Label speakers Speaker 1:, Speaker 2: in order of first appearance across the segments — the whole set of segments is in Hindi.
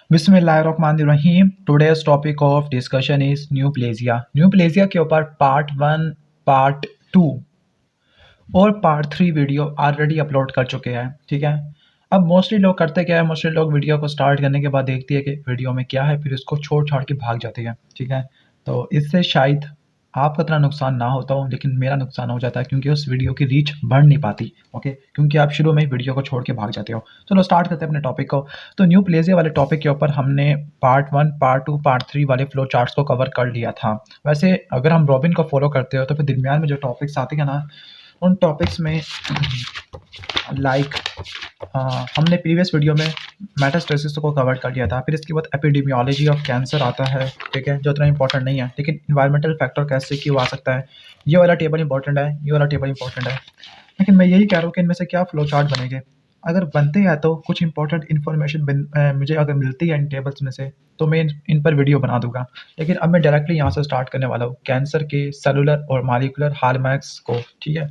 Speaker 1: बिस्मिल्लाहिर्रहमानिर्रहीम। Today's topic of discussion is neoplasia. Neoplasia के ऊपर पार्ट 1, पार्ट 2 और पार्ट 3 वीडियो ऑलरेडी अपलोड कर चुके हैं। ठीक है, अब मोस्टली लोग करते क्या है, मोस्टली लोग वीडियो को स्टार्ट करने के बाद देखती है कि वीडियो में क्या है, फिर इसको छोड़ छाड़ के भाग जाती है। ठीक है, तो इससे शायद आपका इतना नुकसान ना होता हो, लेकिन मेरा नुकसान हो जाता है क्योंकि उस वीडियो की रीच बढ़ नहीं पाती। ओके, क्योंकि आप शुरू में ही वीडियो को छोड़ के भाग जाते हो। चलो स्टार्ट करते हैं अपने टॉपिक को। तो न्यू प्लेजिया वाले टॉपिक के ऊपर हमने पार्ट 1, पार्ट 2, पार्ट 3 वाले फ्लो चार्ट्स को कवर कर लिया था। वैसे अगर हम रॉबिन को फॉलो करते हो तो फिर दरमियान में जो टॉपिक्स आते हैं ना, उन टॉपिक्स में लाइक हमने प्रीवियस वीडियो में मेटास्टेसिस को कवर कर लिया था। फिर इसके बाद एपिडेमियोलॉजी ऑफ कैंसर आता है। ठीक है, जो इतना इंपॉर्टेंट नहीं है, लेकिन इन्वायरमेंटल फैक्टर कैसे क्यों आ सकता है, ये वाला टेबल इंपॉर्टेंट है, ये वाला टेबल इंपॉर्टेंट है। लेकिन मैं यही कह रहा हूँ कि इनमें से क्या फ्लो चार्ट बनेंगे। अगर बनते हैं तो कुछ इंपॉर्टेंट इन्फॉर्मेशन मुझे अगर मिलती है इन टेबल्स में से तो मैं इन पर वीडियो बना दूंगा। लेकिन अब मैं डायरेक्टली यहाँ से स्टार्ट करने वाला हूँ कैंसर के सेलुलर और मॉलिक्यूलर हालमार्क्स को। ठीक है,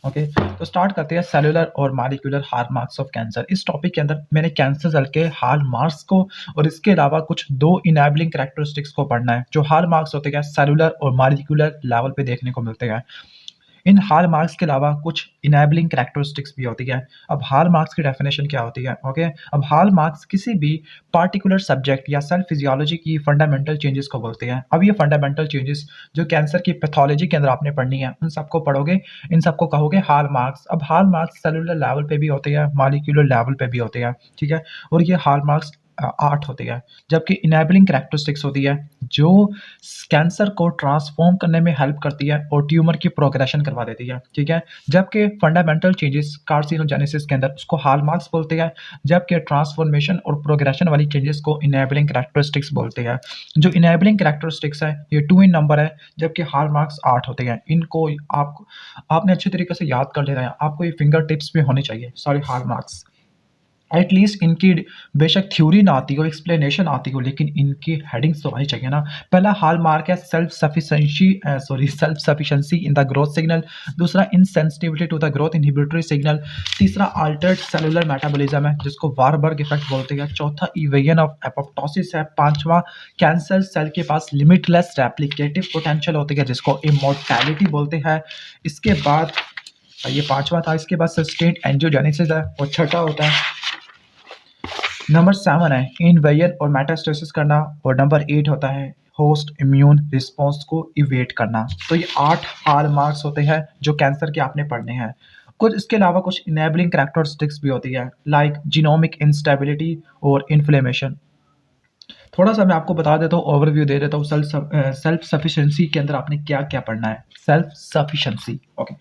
Speaker 1: ओके, तो स्टार्ट करते हैं सेलुलर और मॉलिक्यूलर हालमार्क्स ऑफ कैंसर। इस टॉपिक के अंदर मैंने कैंसर सेल के हालमार्क्स को और इसके अलावा कुछ 2 इनेबलिंग कैरेक्टरिस्टिक्स को पढ़ना है जो हालमार्क्स होते हैं सेलुलर और मॉलिक्यूलर लेवल पे देखने को मिलते हैं। इन हॉलमार्क्स के अलावा कुछ इनेबलिंग कैरेक्टरिस्टिक्स भी होती है। अब हॉलमार्क्स की डेफिनेशन क्या होती है? ओके, अब हॉलमार्क्स किसी भी पार्टिकुलर सब्जेक्ट या सेल फिजियोलॉजी की फंडामेंटल चेंजेस को बोलते हैं। अब ये फंडामेंटल चेंजेस जो कैंसर की पैथोलॉजी के अंदर आपने पढ़नी है, उन सबको पढ़ोगे, इन सबको कहोगे हॉलमार्क्स। अब हॉलमार्क्स सेलुलर लेवल पे भी होते हैं, मॉलिक्यूलर लेवल पे भी होते हैं। ठीक है, और ये हॉलमार्क्स 8 होती है। जबकि इनेबलिंग कैरेक्टरिस्टिक्स होती है जो कैंसर को ट्रांसफॉर्म करने में हेल्प करती है और ट्यूमर की प्रोग्रेशन करवा देती है। ठीक है, जबकि फंडामेंटल चेंजेस कार्सिनोजेनेसिस के अंदर उसको हॉलमार्क्स बोलते हैं, जबकि ट्रांसफॉर्मेशन और प्रोग्रेशन वाली चेंजेस को इनेबलिंग कैरेक्टरिस्टिक्स बोलते हैं। जो इनेबलिंग कैरेक्टरिस्टिक्स है ये 2 इन नंबर है, जबकि हॉलमार्क्स 8 होते हैं। इनको आपने अच्छे तरीके से याद कर लेना है, आपको ये फिंगर टिप्स भी होने चाहिए सारे हॉलमार्क्स। एटलीस्ट इनकी बेशक थ्योरी ना आती हो, एक्सप्लेनेशन आती हो, लेकिन इनकी हेडिंग्स तो आनी चाहिए ना। पहला हॉलमार्क है self sufficiency in the growth signal. दूसरा insensitivity to the growth inhibitory signal. तीसरा अल्टर्ड सेलुलर मेटाबॉलिज्म है जिसको वारबर्ग इफेक्ट बोलते हैं। चौथा इवेजन ऑफ एपोप्टोसिस है। पांचवा कैंसर सेल के पास लिमिटलेस रेप्लिकेटिव पोटेंशियल होती है जिसको इमॉर्टैलिटी बोलते हैं। इसके बाद ये पांचवा था। इसके बाद सस्टेन्ड एंजियोजेनेसिस है और छठा होता है नंबर 7 है इन्वेजन और मेटास्टेसिस करना, और नंबर 8 होता है होस्ट इम्यून रिस्पॉन्स को इवेट करना। तो ये 8 हॉलमार्क्स होते हैं जो कैंसर के आपने पढ़ने हैं। कुछ इसके अलावा कुछ इनेबलिंग कैरेक्टरिस्टिक्स भी होती है लाइक जीनोमिक इंस्टेबिलिटी और इन्फ्लेमेशन। थोड़ा सा मैं आपको बता देता हूँ, ओवरव्यू दे देता हूँ। सेल्फ सफिशिएंसी के अंदर आपने क्या क्या पढ़ना है। सेल्फ सफिशिएंसी, ओके,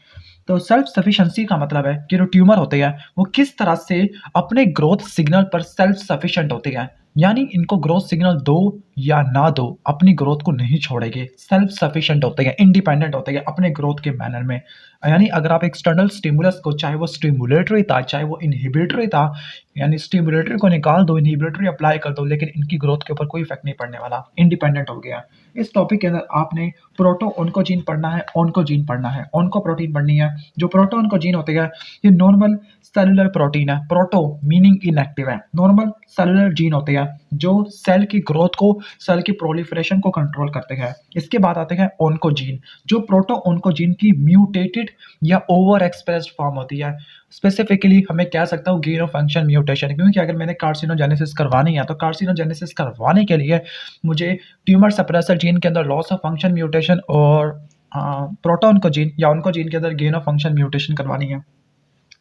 Speaker 1: तो सेल्फ सफिशिएंसी का मतलब है कि जो ट्यूमर होते हैं वो किस तरह से अपने ग्रोथ सिग्नल पर सेल्फ सफिशिएंट होते हैं, यानी इनको ग्रोथ सिग्नल दो या ना दो अपनी ग्रोथ को नहीं छोड़ेंगे, सेल्फ सफिशिएंट होते हैं, इंडिपेंडेंट होते हैं अपने ग्रोथ के मैनर में। यानी अगर आप एक्सटर्नल स्टिमुलस को, चाहे वो स्टिमुलेटरी था चाहे वो इनहिबिटरी था, यानी स्टिमुलेटरी को निकाल दो, इनहिबिटरी अप्लाई कर दो, लेकिन इनकी ग्रोथ के ऊपर कोई इफेक्ट नहीं पड़ने वाला, इंडिपेंडेंट हो गया। इस टॉपिक के अंदर आपने प्रोटो ऑन्कोजीन पढ़ना है, ऑन्कोजीन पढ़ना है, ऑन्को प्रोटीन पढ़नी है। जो प्रोटो ऑन्कोजीन होते हैं ये नॉर्मल सेलुलर प्रोटीन है। प्रोटो मीनिंग इनएक्टिव है। नॉर्मल सेलुलर जीन होते हैं जो सेल की ग्रोथ को, सेल की प्रोलिफरेशन को कंट्रोल करते हैं। इसके बाद आते हैं ऑन्कोजीन जो प्रोटो ऑन्कोजीन की म्यूटेटेड या ओवर एक्सप्रेस्ड फॉर्म होती है। स्पेसिफिकली हमें कह सकता हूँ गेन ऑफ फंक्शन म्यूटेशन, क्योंकि अगर मैंने कार्सिनोजेनेसिस करवानी है तो कार्सिनोजेनेसिस करवाने के लिए मुझे ट्यूमर सप्रेसर जीन के अंदर लॉस ऑफ फंक्शन म्यूटेशन और प्रोटो ऑन्कोजीन या ऑन्कोजीन के अंदर गेन ऑफ फंक्शन म्यूटेशन करवानी है।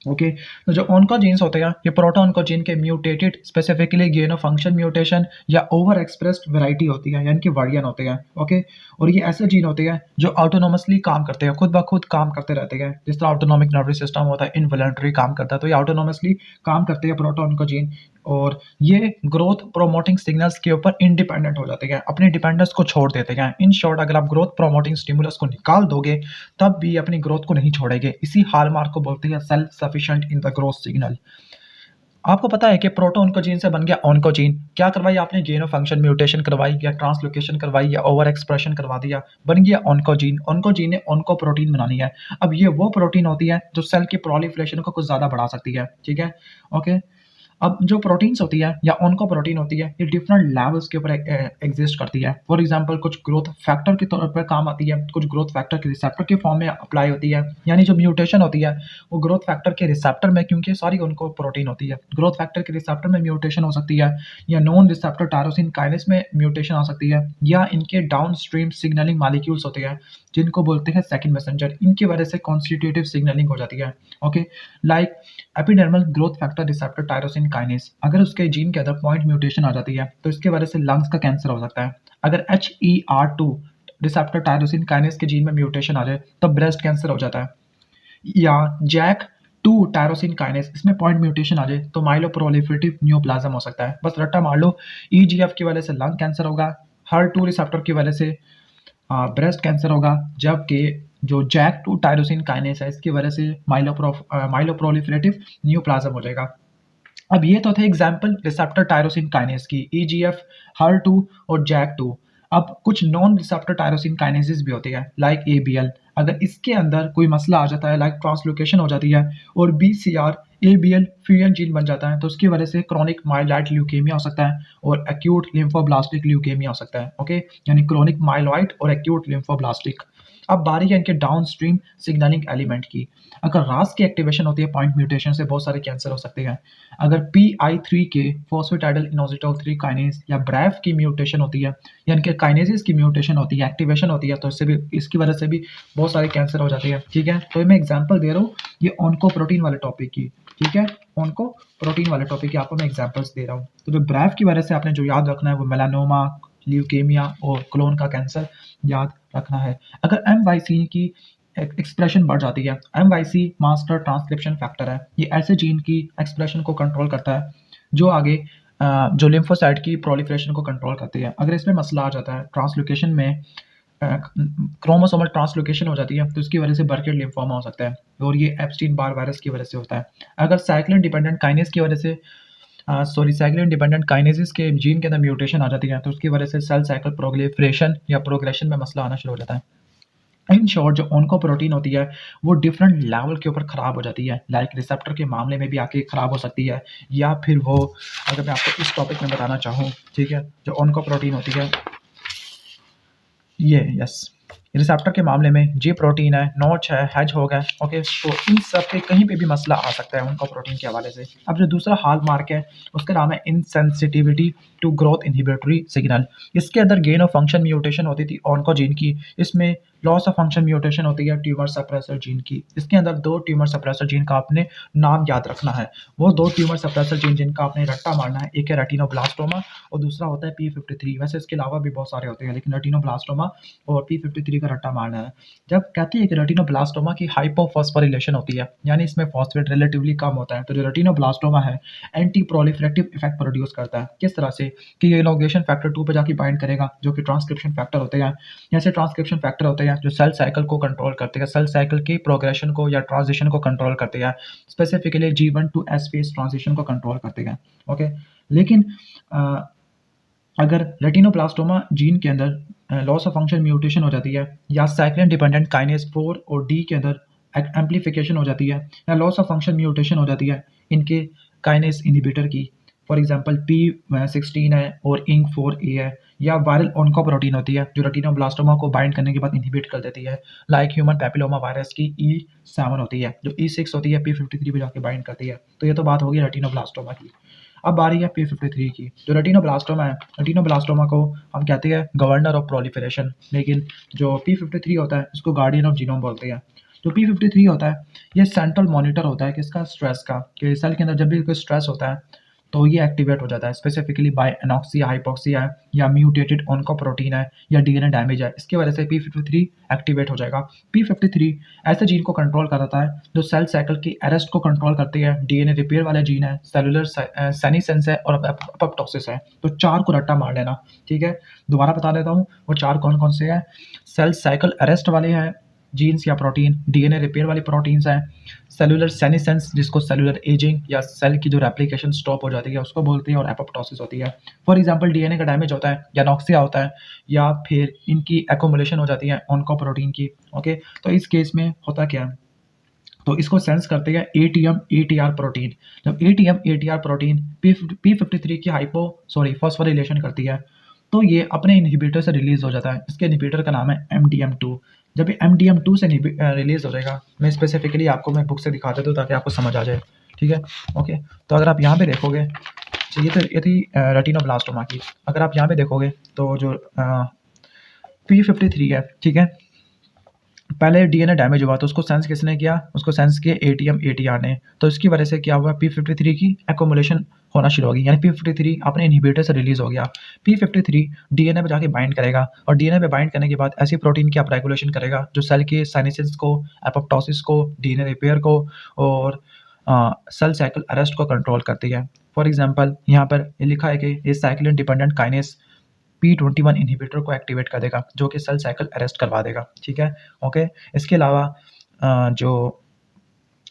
Speaker 1: ओके, तो जो ऑन्कोजीन्स होते हैं ये प्रोटो ऑन्कोजीन के mutated, specifically gain of function mutation या ओवर एक्सप्रेस्ड वैरायटी होती है, यानी कि वेरिएंट होते हैं। ओके, और ये ऐसे जीन होते हैं जो ऑटोनोमसली काम करते हैं, खुद ब खुद काम करते रहते हैं। जिस तरह ऑटोनोमिक नर्वस सिस्टम होता है इनवॉलंटरी काम करता है, तो ये ऑटोनोमसली काम करते हैं प्रोटो ऑन्कोजीन, और ये ग्रोथ प्रोमोटिंग सिग्नल्स के ऊपर इंडिपेंडेंट हो जाते हैं, अपनी डिपेंडेंस को छोड़ देते हैं। इन शॉर्ट अगर आप ग्रोथ प्रोमोटिंग स्टिमुलस को निकाल दोगे तब भी अपनी ग्रोथ को नहीं छोड़ेंगे। इसी हॉलमार्क को बोलते हैं self sufficient in the growth signal. आपको पता है कि प्रोटो ऑन्कोजीन से बन गया ऑन्कोजीन, क्या करवाई आपने, गेन ऑफ फंक्शन म्यूटेशन करवाई या ट्रांसलोकेशन करवाई या ओवर एक्सप्रेशन करवा दिया, बन गया ऑन्कोजीन। ऑन्कोजीन ने ऑन्को प्रोटीन बनानी है। अब ये वो प्रोटीन होती है जो सेल की प्रोलिफरेशन को कुछ ज़्यादा बढ़ा सकती है। ठीक है, ओके, अब जो प्रोटीन्स होती है या ऑन्कोप्रोटीन होती है, ये डिफरेंट लेवल्स के ऊपर एग्जिस्ट करती है। फॉर एग्जांपल कुछ ग्रोथ फैक्टर के तौर पर काम आती है, कुछ ग्रोथ फैक्टर के रिसेप्टर के फॉर्म में अप्लाई होती है। यानी जो म्यूटेशन होती है वो ग्रोथ फैक्टर के रिसेप्टर में, क्योंकि सारी ऑन्कोप्रोटीन होती है, ग्रोथ फैक्टर के रिसेप्टर में म्यूटेशन हो सकती है, या नॉन रिसेप्टर टायरोसिन काइनेस में म्यूटेशन आ सकती है, या इनके डाउन स्ट्रीम सिग्नलिंग मॉलिक्यूल्स होते हैं जिनको बोलते हैं सेकंड मैसेंजर, इनकी वजह से कॉन्स्टिट्यूटिव सिग्नलिंग हो जाती है। Okay, like epidermal growth factor receptor tyrosine kinase, अगर उसके जीन के अंदर पॉइंट म्यूटेशन आ जाती है तो इसके वजह से लंग्स का कैंसर हो सकता है। अगर HER2 रिसेप्टर टायरोसिन काइनेस के जीन में म्यूटेशन आ जाए तो ब्रेस्ट कैंसर हो जाता है। या JAK2 टायरोसिन काइनेस, इसमें पॉइंट म्यूटेशन आ जाए तो माइलोप्रोलिफरेटिव न्यूप्लाज्म हो सकता है। बस रट्टा मार लो, EGF की वजह से लंग कैंसर होगा, HER2 रिसेप्टर की वजह से ब्रेस्ट कैंसर होगा, जबकि जो JAK2 टायरोसिन काइनेस है इसकी वजह से माइलोप्रोलिफरेटिव न्यूप्लाज्म हो जाएगा। अब ये तो थे एग्जाम्पल रिसेप्टर टायरोसिन काइनेस की, EGF, HER2 और JAK2। अब कुछ नॉन रिसेप्टर टायरोसिन काइनेसिस भी होती है, लाइक ABL। अगर इसके अंदर कोई मसला आ जाता है, लाइक ट्रांसलोकेशन हो जाती है और BCR ABL फ्यूजन जीन बन जाता है, तो उसकी वजह से क्रॉनिक माइलॉइड ल्यूकेमिया हो सकता है और एक्यूट लिम्फोब्लास्टिक ल्यूकेमिया हो सकता है। ओके, यानी क्रॉनिक माइलॉइड और एक्यूट लिम्फोब्लास्टिक। अब बारी है इनके डाउन स्ट्रीम सिग्नलिंग एलिमेंट की। अगर RAS की एक्टिवेशन होती है पॉइंट म्यूटेशन से बहुत सारे कैंसर हो सकते हैं। अगर PI3 के फॉस्फेटाइडल इनोसिटोल 3 काइनेज या BRAF की म्यूटेशन होती है, या इनके काइनेजेस की म्यूटेशन होती है, एक्टिवेशन होती है, तो इससे भी, इसकी वजह से भी बहुत सारे कैंसर हो जाते हैं। ठीक है, तो मैं एग्जांपल दे रहा हूँ ये ऑन्कोप्रोटीन वाले टॉपिक की। ठीक है, ऑन्कोप्रोटीन वाले टॉपिक की आपको मैं एग्जांपल्स दे रहा हूँ। तो जो BRAF की वजह से आपने जो याद रखना है वो मेलानोमा, ल्यूकेमिया और कोलोन का कैंसर याद रखना है। अगर MYC की एक्सप्रेशन बढ़ जाती है, MYC मास्टर ट्रांसक्रिप्शन फैक्टर है, ये ऐसे जीन की एक्सप्रेशन को कंट्रोल करता है जो आगे जो लिम्फोसाइट की प्रोलिफरेशन को कंट्रोल करती है। अगर इसमें मसला आ जाता है, ट्रांसलोकेशन में क्रोमोसोमल ट्रांसलोकेशन हो जाती है, तो इसकी वजह से बर्केट लिम्फोमा हो सकता है, और ये एप्स्टीन बार वायरस की वजह से होता है। अगर साइक्लिन डिपेंडेंट काइनेस की वजह से साइक्लिन डिपेंडेंट काइनेसिस के जीन के अंदर म्यूटेशन आ जाती है, तो उसकी वजह से सेल साइकिल प्रोलिफरेशन या प्रोग्रेशन में मसला आना शुरू हो जाता है। इन शॉर्ट, जो ऑन्कोप्रोटीन होती है वो डिफरेंट लेवल के ऊपर ख़राब हो जाती है, लाइक रिसेप्टर के मामले में भी आके ख़राब हो सकती है, या फिर वो, अगर मैं आपको इस टॉपिक में बताना चाहूँ, ठीक है, जो ऑन्कोप्रोटीन होती है ये, यस, रिसेप्टर के मामले में जी प्रोटीन है, नॉच है, हैज होगा। ओके, तो इन सब पे कहीं पे भी मसला आ सकता है उनका प्रोटीन के हवाले से। अब जो दूसरा हाल मार्क है उसका नाम है insensitivity to growth inhibitory signal. इसके अंदर गेन ऑफ फंक्शन म्यूटेशन होती थी ऑन्कोजीन की, इसमें लॉस ऑफ फंक्शन म्यूटेशन होती है ट्यूमर सप्रेसर जीन की। इसके अंदर दो ट्यूमर सप्रेसर जीन का आपने नाम याद रखना है। वो दो ट्यूमर सप्रेसर जीन जिनका आपने रट्टा मारना है, एक है रेटिनोब्लास्टोमा और दूसरा होता है P53। वैसे इसके अलावा भी बहुत सारे होते हैं, लेकिन रेटिनोब्लास्टोमा और P53 का रट्टा मारना है। जब कहते हैं कि रेटिनोब्लास्टोमा की हाइपोफॉस्फोरिलेशन होती है, यानी इसमें फॉस्फेट रिलेटिवली कम होता है, तो जो रेटिनोब्लास्टोमा है एंटी प्रोलिफरेटिव इफेक्ट प्रोड्यूस करता है। किस तरह से कि ये इनोगेशन फैक्टर 2 पे जाके बाइंड करेगा, जो कि ट्रांसक्रिप्शन फैक्टर होते हैं। ऐसे ट्रांसक्रिप्शन फैक्टर होते हैं जो सेल साइकिल को कंट्रोल करते हैं, सेल साइकिल की प्रोग्रेशन को या ट्रांजिशन को कंट्रोल करते हैं, specifically G1 to S phase transition को कंट्रोल करते हैं। ओके, लेकिन अगर रेटिनोब्लास्टोमा जीन के अंदर लॉस ऑफ फंक्शन म्यूटेशन हो जाती है, या साइक्लिन डिपेंडेंट काइनेज 4 और D के अंदर एम्प्लीफिकेशन हो जाती है, या लॉस ऑफ फंक्शन म्यूटेशन हो जाती है इनके काइनेज इनहिबिटर की, फॉर एग्जांपल P16 है और INK4A है, या वायरल ऑन्कोप्रोटीन होती है जो रेटिनोब्लास्टोमा को बाइंड करने के बाद इनहिबिट कर देती है, लाइक ह्यूमन पैपिलोमा वायरस की E7 होती है, जो E6 होती है P53 पे जाके बाइंड करती है। तो ये तो बात होगी रेटिनोब्लास्टोमा की। अब बारी है P53 की। जो रेटिनोब्लास्टोमा है, रेटिनोब्लास्टोमा को हम कहते हैं गवर्नर ऑफ प्रोलिफरेशन, लेकिन जो P53 होता है उसको गार्डियन ऑफ जीनोम बोलते हैं। जो P53 होता है ये सेंट्रल मॉनिटर होता है किसका, स्ट्रेस का, कि सेल के अंदर जब भी कोई स्ट्रेस होता है तो ये एक्टिवेट हो जाता है, स्पेसिफिकली बाय एनॉक्सिया, हाइपोक्सिया या म्यूटेटेड ऑन्कोप्रोटीन है या डीएनए डैमेज है, इसकी वजह से P53 एक्टिवेट हो जाएगा। P53 ऐसे जीन को कंट्रोल करता है जो सेल साइकिल की अरेस्ट को कंट्रोल करती है, डीएनए रिपेयर वाला जीन है, सेलुलर सेनीसेंस है और अपप्टोसिस है। तो चार को रट्टा मार लेना, ठीक है। दोबारा बता देता हूँ वो चार कौन कौन से हैं। सेल साइकिल अरेस्ट वाले हैं जीन्स या प्रोटीन, डीएनए रिपेयर वाली प्रोटीन्स हैं, सेलुलर सेनीसेंस जिसको सेलुलर एजिंग या सेल की जो रेप्लिकेशन स्टॉप हो जाती है उसको बोलते हैं, और एपोप्टोसिस होती है। फॉर एग्जांपल डीएनए का डैमेज होता है या नॉक्सिया होता है, या फिर इनकी एक्युमुलेशन हो जाती है ऑन्कोप्रोटीन की। ओके, तो इस केस में होता क्या है, तो इसको सेंस करते हैं एटीएम एटीआर प्रोटीन। जब एटीएम एटीआर प्रोटीन P53 की फॉस्फोरिलेशन करती है तो ये अपने इनहिबिटर से रिलीज हो जाता है। इसके इनहिबिटर का नाम है MDM2। जब ये MDM2 से रिलीज हो जाएगा, मैं स्पेसिफिकली आपको मैं बुक से दिखा देता हूँ ताकि आपको समझ आ जाए, ठीक है। ओके, तो अगर आप यहाँ पे देखोगे, तो ये थी रेटिनोब्लास्टोमा की। अगर आप यहाँ पे देखोगे तो जो P53 है, ठीक है, पहले डीएनए डैमेज हुआ तो उसको सेंस किसने किया, उसको सेंस किया एटीएम एटीआर ने। तो इसकी वजह से क्या हुआ, P53 की एक्युमुलेशन होना शुरू होगी, यानी P53 अपने इनहिबिटर से रिलीज हो गया। P53 डीएनए पे जाके बाइंड करेगा और डीएनए पे बाइंड करने के बाद ऐसी प्रोटीन की अप रेगुलेशन करेगा जो सेल के साइनेसिस को, एपोप्टोसिस को, डीएनए रिपेयर को और सेल साइकिल अरेस्ट को कंट्रोल करती है। फॉर एग्जाम्पल यहाँ पर ये लिखा है कि ये cyclin dependent kinase P21 inhibitor को एक्टिवेट कर देगा जो कि सेल साइकिल अरेस्ट करवा देगा, ठीक है। ओके, इसके अलावा जो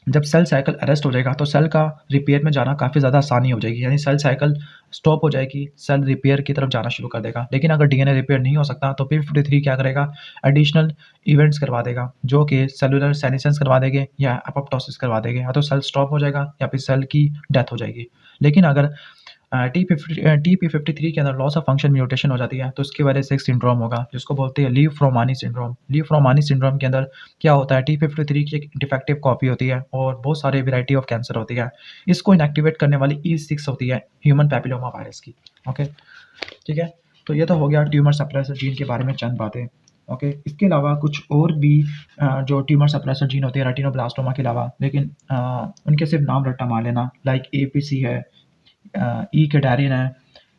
Speaker 1: जब सेल साइकिल अरेस्ट हो जाएगा तो सेल का रिपेयर में जाना काफ़ी ज़्यादा आसानी हो जाएगी, यानी सेल साइकिल स्टॉप हो जाएगी, सेल रिपेयर की तरफ जाना शुरू कर देगा। लेकिन अगर डीएनए रिपेयर नहीं हो सकता तो P53 क्या करेगा, एडिशनल इवेंट्स करवा देगा जो कि सेलुलर सेनेसेंस करवा देंगे या एपोप्टोसिस करवा देंगे, या तो सेल स्टॉप हो जाएगा या फिर सेल की डेथ हो जाएगी। लेकिन अगर TP53 के अंदर लॉस ऑफ फंक्शन म्यूटेशन हो जाती है तो इसकी वजह से एक सिंड्रोम होगा जिसको बोलते हैं लीव-फ्रोमानी सिंड्रोम। लीव-फ्रोमानी सिंड्रोम के अंदर क्या होता है, TP53 की एक डिफेक्टिव कॉपी होती है और बहुत सारे वैरायटी ऑफ कैंसर होती है। इसको इनएक्टिवेट करने वाली E6 होती है ह्यूमन पैपिलोमा वायरस की। ओके, ठीक है, तो ये तो हो गया ट्यूमर सप्रेसर जीन के बारे में चंद बातें। ओके, इसके अलावा कुछ और भी जो ट्यूमर सप्रेसर जीन होते हैं रेटिनोब्लास्टोमा के अलावा, लेकिन उनके सिर्फ नाम रट्टा मार लेना, लाइक APC है, ई कैटारिन है,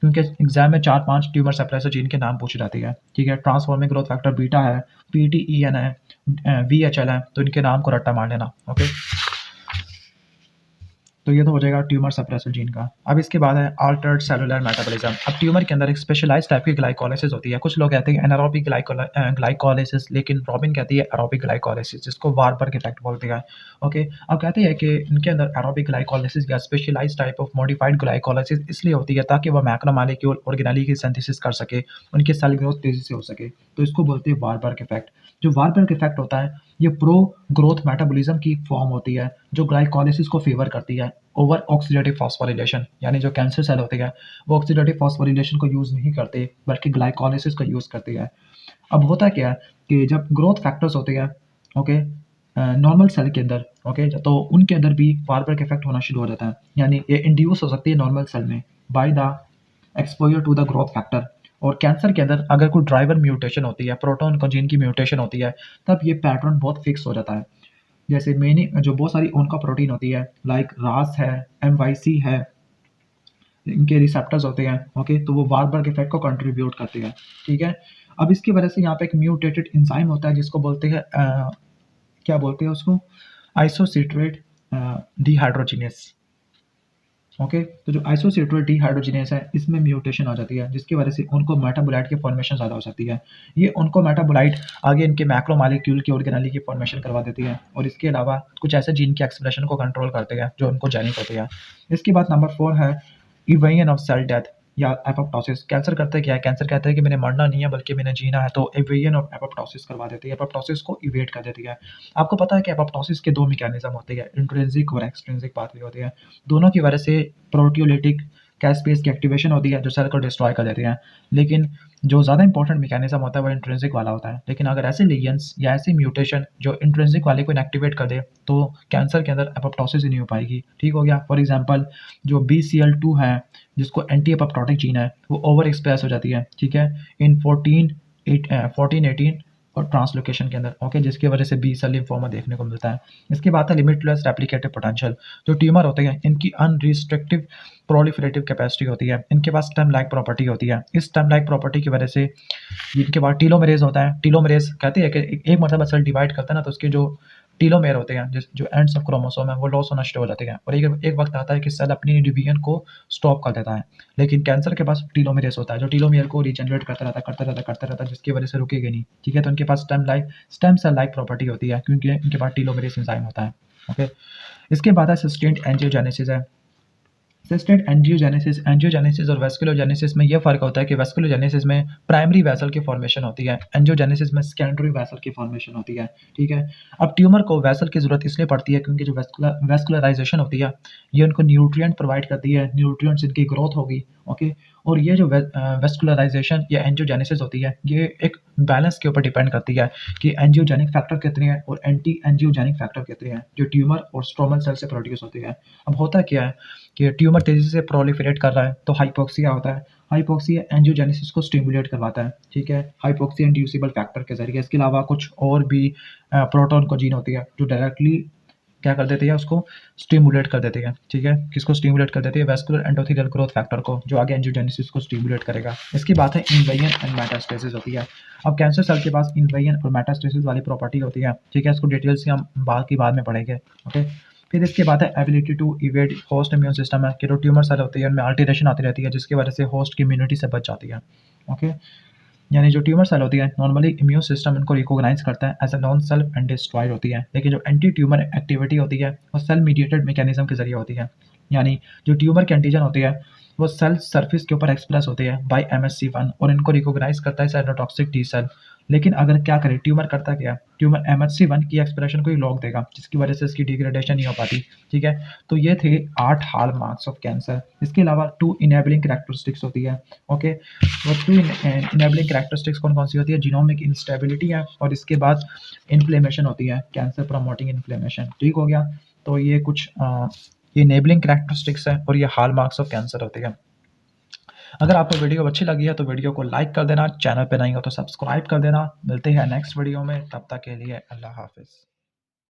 Speaker 1: क्योंकि एग्जाम में 4-5 ट्यूमर सप्रेसर जीन के नाम पूछी जाती है, ठीक है। ट्रांसफॉर्मिंग ग्रोथ फैक्टर बीटा है, PTEN है, VHL है, तो इनके नाम को रट्टा मार लेना। ओके, तो ये तो हो जाएगा ट्यूमर सप्रेसर जीन का। अब इसके बाद है अल्टर्ड सेलुलर मेटाबॉलिज्म। अब ट्यूमर के अंदर एक स्पेशलाइज्ड टाइप की ग्लाइकोलाइसिस होती है। कुछ लोग कहते हैं एनारोबिक ग्लाइकोलाइसिस, लेकिन रॉबिन कहती है एरोबिक ग्लाइकोलाइसिस, जिसको वारबर्ग इफेक्ट बोलते हैं। ओके, अब कहते हैं कि इनके अंदर एरोबिक ग्लाइकोलाइसिस या specialised type of modified glycolysis इसलिए होती है ताकि वह मैक्रोमोलेक्यूल ऑर्गेनेली की सिंथेसिस कर सके, उनकी सेल ग्रोथ तेजी से हो सके, तो इसको बोलते हैं वारबर्ग इफेक्ट। जो वारबर्ग इफेक्ट होता है ये प्रो ग्रोथ मेटाबॉलिज्म की फॉर्म होती है जो ग्लाइकोलाइसिस को फेवर करती है ओवर ऑक्सीडेटिव फॉस्फोरिलेशन, यानी जो कैंसर सेल होती है वो ऑक्सीडेटिव फॉस्फोरिलेशन को यूज़ नहीं करते बल्कि ग्लाइकोलाइसिस को यूज़ करती है। अब होता क्या है कि जब ग्रोथ फैक्टर्स होते हैं, ओके, नॉर्मल सेल के अंदर, ओके, तो उनके अंदर भी वारबर्ग इफेक्ट होना शुरू हो जाता है, यानी ये इंड्यूस हो सकती है नॉर्मल सेल में by the exposure to the growth factor. और कैंसर के अंदर अगर कोई ड्राइवर म्यूटेशन होती है, प्रोटॉन को जीन की म्यूटेशन होती है, तब ये पैटर्न बहुत फिक्स हो जाता है। जैसे मेनी जो बहुत सारी उनका प्रोटीन होती है, लाइक रास है, MYC है, इनके रिसेप्टर्स होते हैं, ओके, तो वो वारबर्ग इफेक्ट को कंट्रीब्यूट करते हैं, ठीक है। अब इसकी वजह से यहाँ पे एक म्यूटेटेड एंजाइम होता है जिसको बोलते हैं क्या बोलते हैं उसको, आइसोसिट्रेट डिहाइड्रोजिनेस। ओके, तो जो आइसोसिट्रेट डिहाइड्रोजिनेस है इसमें म्यूटेशन आ जाती है जिसकी वजह से उनको मेटाबोलाइट की फॉर्मेशन ज़्यादा हो सकती है। ये उनको मेटाबोलाइट आगे इनके मैक्रोमोलेक्यूल की ऑर्गेनेली की फॉर्मेशन करवा देती है और इसके अलावा कुछ ऐसे जीन की एक्सप्रेशन को कंट्रोल करते हैं जो उनको जेनिक होते हैं। इसके बाद नंबर 4 है इवेनियन ऑफ सेल डेथ या एपोप्टोसिस। कैंसर करते क्या है, कैंसर कहते हैं कि मैंने मरना नहीं है बल्कि मैंने जीना है, तो एवेनियन ऑफ एपोप्टोसिस करवा देती है, एपोप्टोसिस को इवेट कर देती है। आपको पता है कि एपोप्टोसिस के 2 मैकेनिज्म होते हैं, इंट्रिंसिक और एक्सट्रिंसिक पाथवे होती है। दोनों की वजह से प्रोटियोलिटिक कैस्पेस की एक्टिवेशन होती है जो सेल को डिस्ट्रॉय कर देती है, लेकिन जो ज़्यादा इंपॉर्टेंट मैकेनिज्म होता है वो इंट्रिंसिक वाला होता है। लेकिन अगर ऐसे लीजेंस या ऐसी म्यूटेशन जो इंट्रिंसिक वाले को इनएक्टिवेट कर दे तो कैंसर के अंदर एपोप्टोसिस ही नहीं हो पाएगी, ठीक हो गया। फॉर एग्जांपल जो BCL2 है जिसको एंटी एपोप्टोटिक जीन है वो ओवर एक्सप्रेस हो जाती है, ठीक है, इन 14-18 और ट्रांसलोकेशन के अंदर, ओके, जिसकी वजह से बी सेल लिम्फोमा देखने को मिलता है। इसके बाद है लिमिटलेस रेप्लिकेटिव पोटेंशियल। जो ट्यूमर होते हैं इनकी अनरिस्ट्रिक्टिव प्रोलिफरेटिव कैपेसिटी होती है, इनके पास स्टेम लाइक प्रॉपर्टी होती है। इस स्टेम लाइक प्रॉपर्टी की वजह से इनके पास टीलोमेरेज होता है। टीलोमेरेज कहते हैं कि एक मतलब सेल डिवाइड करता है ना तो उसके जो टीलोमेर होते हैं, जो एंड्स ऑफ क्रोमोसोम है वो लॉस होना शुरू हो जाते हैं और एक वक्त आता है कि सेल अपनी डिवीजन को स्टॉप कर देता है। लेकिन कैंसर के पास टीलोमेरेज होता है जो टीलोमेर को रीजनरेट करता रहता है जिसकी वजह से रुकेगा नहीं, ठीक है। तो उनके पास स्टेम सेल लाइक प्रॉपर्टी होती है क्योंकि इनके पास टीलोमेरेज एंजाइम होता है। ओके, इसके बाद है सस्टेन्ड एंजियोजेनेसिस है। सिस्टेड एंजियोजेनेसिस और वेस्कुलोजेनेसिस में ये फ़र्क होता है कि वेस्कुलोजेनेसिस में प्राइमरी वेसल की फॉर्मेशन होती है, एंजियोजेनेसिस में सेकेंडरी वेसल की फॉर्मेशन होती है, ठीक है। अब ट्यूमर को वेसल की ज़रूरत इसलिए पड़ती है क्योंकि जो वेस्कुलराइजेशन होती है, ये उनको न्यूट्रिएंट प्रोवाइड करती है, न्यूट्रिएंट्स इनकी ग्रोथ होगी, ओके। और ये जो वेस्कुलराइजेशन या एंजियोजेनेसिस होती है, ये एक बैलेंस के ऊपर डिपेंड करती है कि एंजियोजेनिक फैक्टर कितने हैं और एंटी एंजियोजेनिक फैक्टर कितने हैं, जो ट्यूमर और स्ट्रोमल सेल से प्रोड्यूस होती है। अब होता क्या है कि ट्यूमर तेज़ी से प्रोलिफरेट कर रहा है तो हाइपोक्सिया होता है। हाइपोक्सिया एंजियोजेनेसिस को स्टिमुलेट करवाता है, ठीक है, हाइपोक्सिया इंड्यूसिबल फैक्टर के ज़रिए। इसके अलावा कुछ और भी प्रोटॉन को जीन होती है जो डायरेक्टली क्या कर देती है, उसको स्टिमुलेट कर देती है, ठीक है। किसको स्टिमुलेट कर देती है? वेस्कुलर एंडोथेलियल ग्रोथ फैक्टर को, जो आगे एंजियोजेनेसिस को स्टिमुलेट करेगा। इसकी बात है इन्वेजन एंड मेटास्टेसिस होती है। अब कैंसर सेल के पास इन्वेजन और मेटास्टेसिस वाली प्रॉपर्टी होती है, ठीक है। इसको डिटेल से हम बाद में पढ़ेंगे, ओके। फिर इसके बाद है ability to evade host immune system है कि जो ट्यूमर सेल होती है उनमें अल्टरेशन आती रहती है जिसकी वजह से होस्ट की इम्यूनिटी से बच जाती है, ओके। यानी जो ट्यूमर सेल होती है नॉर्मली इम्यून सिस्टम इनको रिकॉग्नाइज करता है as a non self and destroyed होती है, लेकिन जो एंटी ट्यूमर एक्टिविटी होती है वो सेल मीडिएटेड मैकेनिज्म के जरिए होती है। यानी जो ट्यूमर की एंटीजन होती है वो सेल सरफेस के ऊपर एक्सप्रेस होती है बाय MHC1 और इनको रिकॉग्नाइज करता है साइटोटॉक्सिक टी सेल। लेकिन अगर क्या करे, ट्यूमर करता क्या, ट्यूमर MHC1 की एक्सप्रेशन को ही लॉक देगा जिसकी वजह से इसकी डिग्रेडेशन नहीं हो पाती, ठीक है। तो ये थे 8 हाल मार्क्स ऑफ कैंसर। इसके अलावा 2 इनेबलिंग कैरेक्टरिस्टिक्स होती है, ओके। वो 2 इनेबलिंग कैरेक्टरिस्टिक्स कौन कौन सी होती है? जीनोमिक इंस्टेबिलिटी है और इसके बाद इन्फ्लेमेशन होती है, कैंसर प्रमोटिंग इन्फ्लेमेशन, ठीक हो गया। तो ये कुछ ये इनेबलिंग कैरेक्टरिस्टिक्स है और ये हॉल मार्क्स ऑफ कैंसर होते हैं। अगर आपको वीडियो अच्छी लगी है तो वीडियो को लाइक कर देना, चैनल पे नहीं हो तो सब्सक्राइब कर देना। मिलते हैं नेक्स्ट वीडियो में, तब तक के लिए अल्लाह हाफिज़।